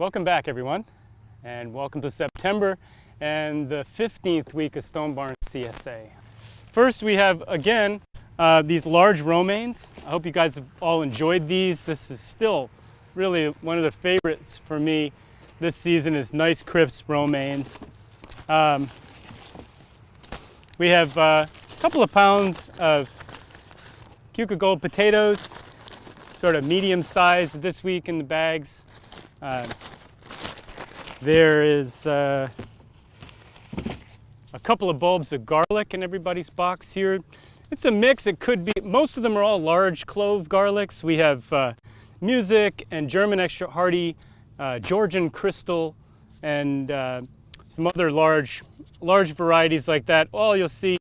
Welcome back, everyone, and welcome to September and the 15th week of Stone Barn CSA. First, we have, again, these large romaines. I hope you guys have all enjoyed these. This is still really one of the favorites for me this season is nice, crisp romaines. We have a couple of pounds of Cuca Gold potatoes, sort of medium size this week in the bags. There is a couple of bulbs of garlic in everybody's box here. It's a mix. It could be, most of them are all large clove garlics. We have Music and German Extra Hardy, Georgian Crystal, and some other large varieties like that. All you'll see,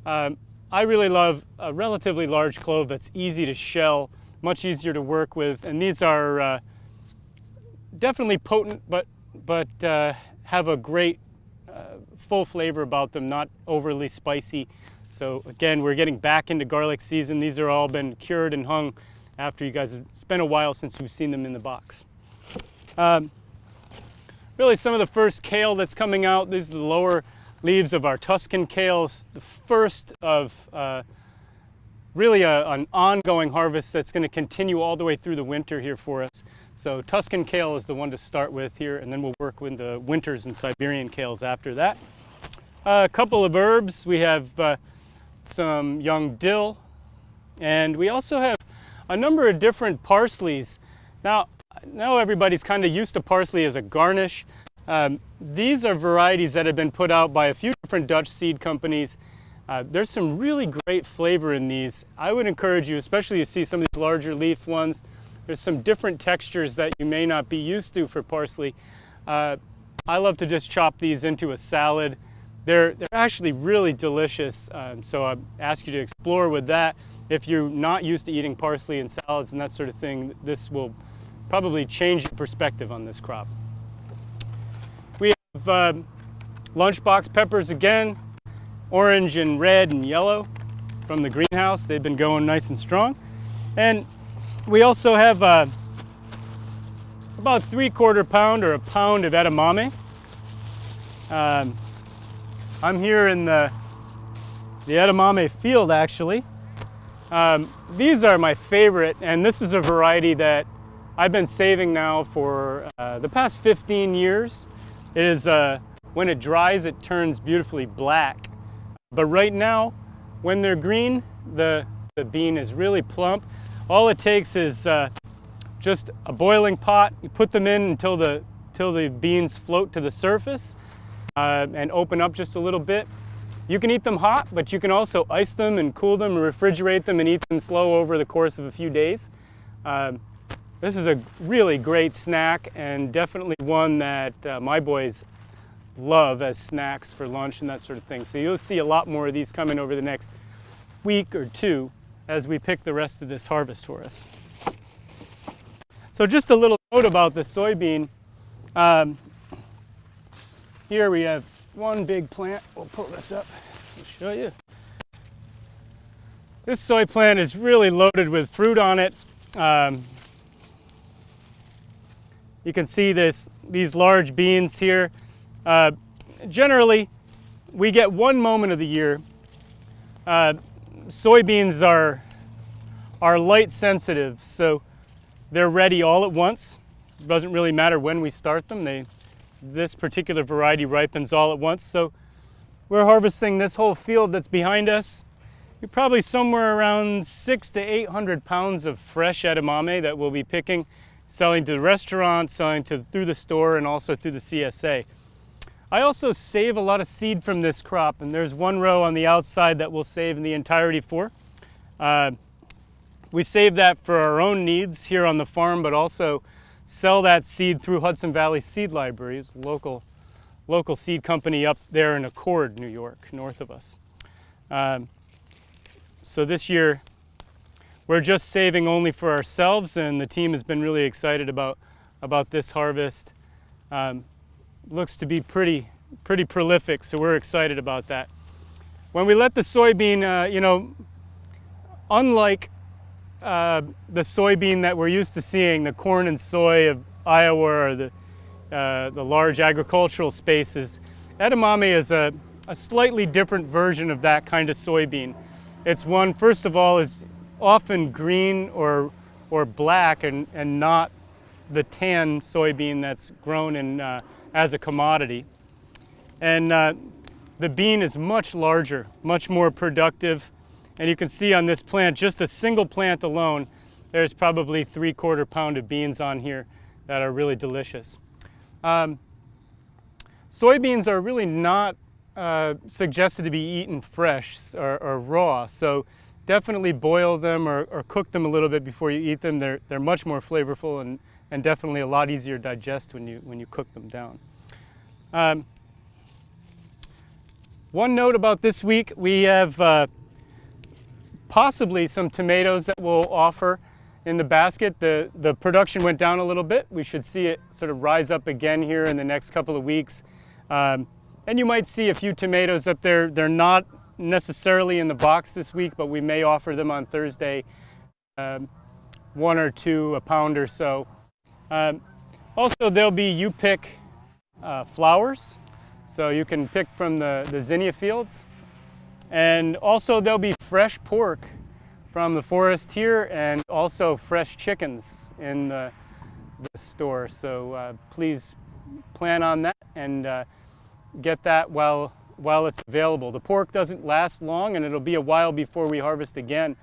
I really love a relatively large clove that's easy to shell, much easier to work with, and these are definitely potent, but have a great full flavor about them, not overly spicy. So again, we're getting back into garlic season. These are all been cured and hung after you guys have spent a while since you've seen them in the box. Really some of the first kale that's coming out, these are the lower leaves of our Tuscan kale, the first of really an ongoing harvest that's going to continue all the way through the winter here for us. So Tuscan kale is the one to start with here, and then we'll work with the winters and Siberian kales after that. A couple of herbs. We have some young dill, and we also have a number of different parsleys. Now, I know everybody's kind of used to parsley as a garnish. These are varieties that have been put out by a few different Dutch seed companies. There's some really great flavor in these. I would encourage you, especially you see some of these larger leaf ones, there's some different textures that you may not be used to for parsley. I love to just chop these into a salad. They're actually really delicious, so I ask you to explore with that. If you're not used to eating parsley in salads and that sort of thing, this will probably change your perspective on this crop. We have lunchbox peppers again, orange and red and yellow from the greenhouse. They've been going nice and strong. And we also have about 3/4 pound or a pound of edamame. I'm here in the edamame field actually. These are my favorite, and this is a variety that I've been saving now for the past 15 years. It is, when it dries, it turns beautifully black. But right now, when they're green, the bean is really plump. All it takes is just a boiling pot. You put them in until the beans float to the surface and open up just a little bit. You can eat them hot, but you can also ice them and cool them and refrigerate them and eat them slow over the course of a few days. This is a really great snack and definitely one that my boys love as snacks for lunch and that sort of thing. So you'll see a lot more of these coming over the next week or two as we pick the rest of this harvest for us. So just a little note about the soybean. Here we have one big plant. We'll pull this up and show you. This soy plant is really loaded with fruit on it. You can see these large beans here. Generally, we get one moment of the year. Soybeans are light sensitive, so they're ready all at once. It doesn't really matter when we start them. This particular variety ripens all at once. So we're harvesting this whole field that's behind us. You're probably somewhere around 600 to 800 pounds of fresh edamame that we'll be picking, selling to the restaurant, selling through the store, and also through the CSA. I also save a lot of seed from this crop, and there's one row on the outside that we'll save in the entirety for. We save that for our own needs here on the farm, but also sell that seed through Hudson Valley Seed Libraries, local seed company up there in Accord, New York, north of us. So this year, we're just saving only for ourselves, and the team has been really excited about this harvest. Looks to be pretty prolific, so we're excited about that. When we let the soybean, unlike the soybean that we're used to seeing, the corn and soy of Iowa or the the large agricultural spaces. Edamame is a slightly different version of that kind of soybean. It's one, first of all, is often green or black and not the tan soybean that's grown in, as a commodity. And the bean is much larger, much more productive. And you can see on this plant, just a single plant alone, there's probably 3/4 pound of beans on here that are really delicious. Soybeans are really not suggested to be eaten fresh or raw, so definitely boil them or cook them a little bit before you eat them. They're much more flavorful and definitely a lot easier to digest when you cook them down. One note about this week, we have possibly some tomatoes that we'll offer in the basket. The production went down a little bit. We should see it sort of rise up again here in the next couple of weeks. And you might see a few tomatoes up there. They're not necessarily in the box this week, but we may offer them on Thursday, 1 or 2 a pound or so. Also, there'll be you pick flowers, so you can pick from the zinnia fields. And also there'll be fresh pork from the forest here, and also fresh chickens in the store. So please plan on that and get that while it's available. The pork doesn't last long, and it'll be a while before we harvest again.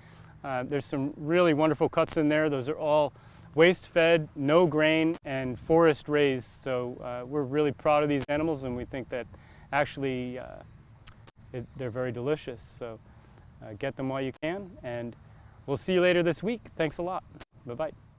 There's some really wonderful cuts in there. Those are all waste-fed, no grain, and forest raised. So we're really proud of these animals, and we think that actually they're very delicious. So get them while you can, and we'll see you later this week. Thanks a lot. Bye-bye.